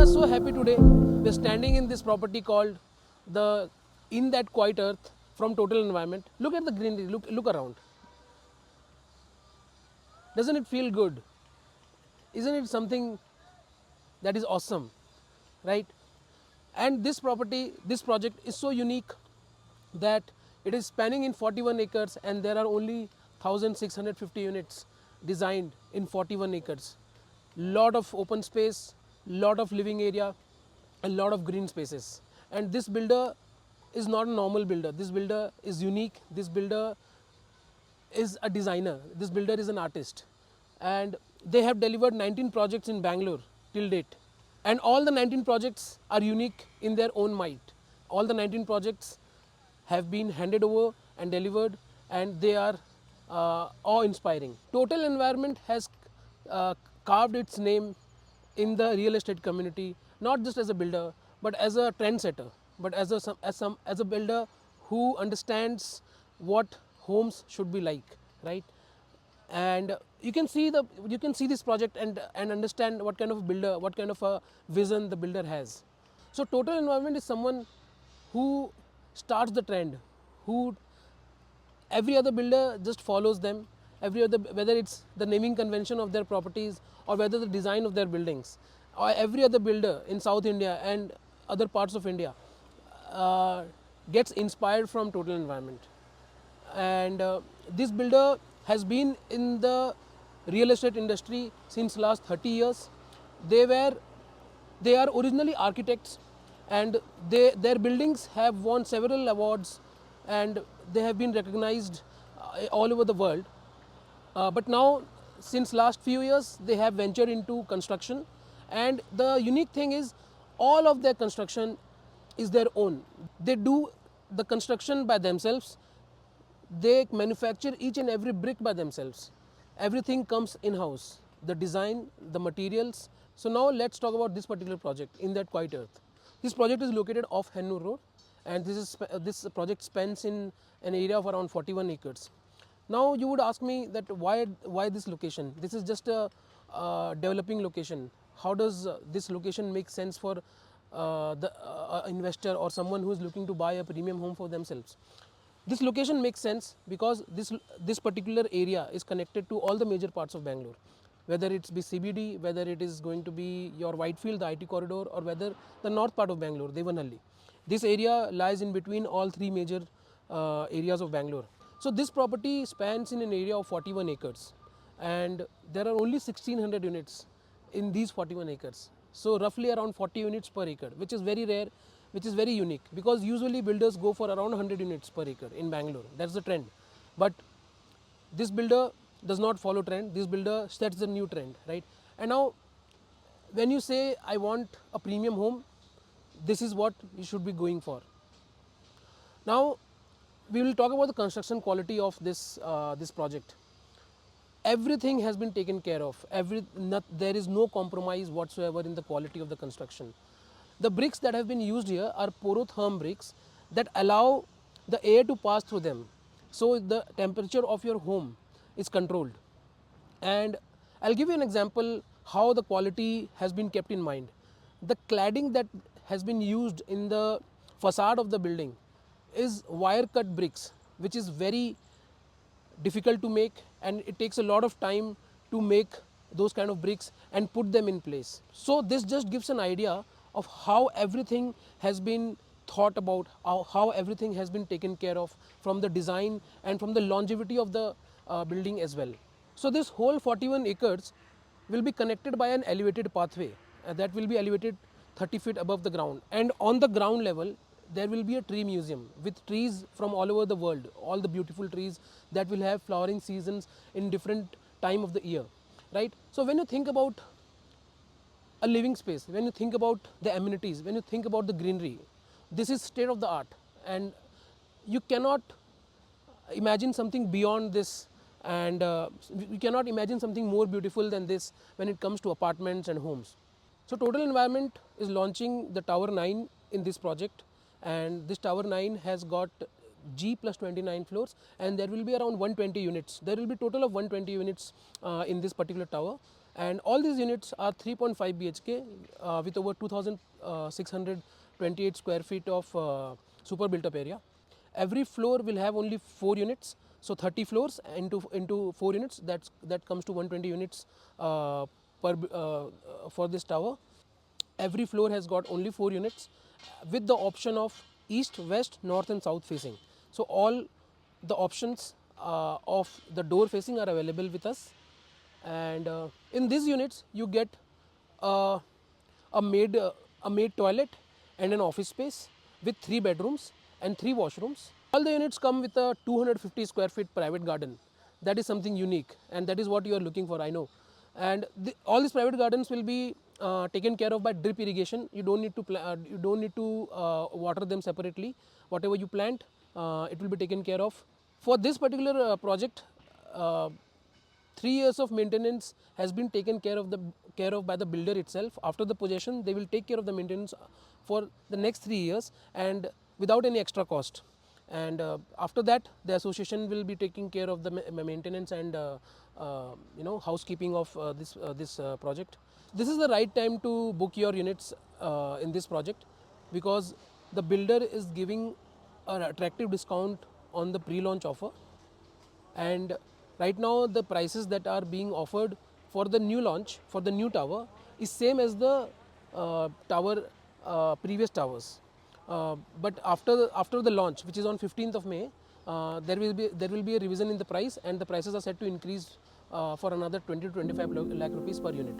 are so happy today. We're standing in this property called the In That Quiet Earth from Total Environment. Look at the greenery, look around. Doesn't it feel good? Isn't it something that is awesome, right? And this property, this project is so unique that it is spanning in 41 acres and there are only 1650 units designed in 41 acres. Lot of open space, lot of living area, a lot of green spaces. And this builder is not a normal builder. This builder is unique. This builder is a designer. This builder is an artist. And they have delivered 19 projects in Bangalore till date. And all the 19 projects are unique in their own might. All the 19 projects have been handed over and delivered, and they are awe-inspiring. Total Environment has carved its name in the real estate community, not just as a builder, but as a trendsetter, but as a builder who understands what homes should be like, right? And you can see this project and understand what kind of builder, what kind of a vision the builder has. So Total Environment is someone who starts the trend, who every other builder just follows them, every other, whether it's the naming convention of their properties or whether the design of their buildings, or every other builder in South India and other parts of India gets inspired from Total Environment. And this builder has been in the real estate industry since last 30 years. They are originally architects, and their buildings have won several awards and they have been recognized all over the world. But now, since last few years, they have ventured into construction, and the unique thing is all of their construction is their own. They do the construction by themselves. They manufacture each and every brick by themselves. Everything comes in-house, the design, the materials. So now let's talk about this particular project, In That Quiet Earth. This project is located off Hennur Road, and this project spans in an area of around 41 acres. Now you would ask me that why this location? This is just a developing location. How does this location make sense for the investor or someone who is looking to buy a premium home for themselves? This location makes sense because this particular area is connected to all the major parts of Bangalore, whether it's be CBD, whether it is going to be your Whitefield, the IT corridor, or whether the north part of Bangalore, Devanahalli. This area lies in between all three major areas of Bangalore. So this property spans in an area of 41 acres, and there are only 1600 units in these 41 acres. So roughly around 40 units per acre, which is very rare, which is very unique, because usually builders go for around 100 units per acre in Bangalore. That's the trend. But this builder does not follow trend. This builder sets the new trend, right? And now when you say I want a premium home, this is what you should be going for. Now we will talk about the construction quality of this project. Everything has been taken care of. There is no compromise whatsoever in the quality of the construction. The bricks that have been used here are porotherm bricks that allow the air to pass through them. So the temperature of your home is controlled. And I'll give you an example how the quality has been kept in mind. The cladding that has been used in the facade of the building is wire cut bricks, which is very difficult to make, and it takes a lot of time to make those kind of bricks and put them in place. So this just gives an idea of how everything has been thought about, how everything has been taken care of from the design and from the longevity of the building as well. So this whole 41 acres will be connected by an elevated pathway that will be elevated 30 feet above the ground, and on the ground level there will be a tree museum with trees from all over the world, all the beautiful trees that will have flowering seasons in different time of the year, right? So when you think about a living space, when you think about the amenities, when you think about the greenery, this is state of the art, and you cannot imagine something beyond this, and you cannot imagine something more beautiful than this when it comes to apartments and homes. So Total Environment is launching the Tower 9 in this project, and this Tower 9 has got G plus 29 floors, and there will be around 120 units. There will be total of 120 units in this particular tower, And all these units are 3.5 BHK with over 2,628 square feet of super built up area. Every floor will have only 4 units, so 30 floors into 4 units, that comes to 120 units for this tower. Every floor has got only 4 units with the option of east, west, north and south facing. So all the options of the door facing are available with us. And in these units you get uh, a maid toilet and an office space with 3 bedrooms and 3 washrooms. All the units come with a 250 square feet private garden. That is something unique, and that is what you are looking for, I know. And all these private gardens will be taken care of by drip irrigation. You don't need to water them separately. Whatever you plant, it will be taken care of. For this particular project, uh, 3 years of maintenance has been taken care of by the builder itself. After the possession, they will take care of the maintenance for the next 3 years and without any extra cost. And after that, the association will be taking care of the maintenance and housekeeping of this project. This is the right time to book your units in this project, because the builder is giving an attractive discount on the pre-launch offer. And right now the prices that are being offered for the new launch, for the new tower, is same as the tower previous towers. But after the launch, which is on 15th of May, there will be a revision in the price, and the prices are set to increase for another 20 to 25 lakh rupees per unit.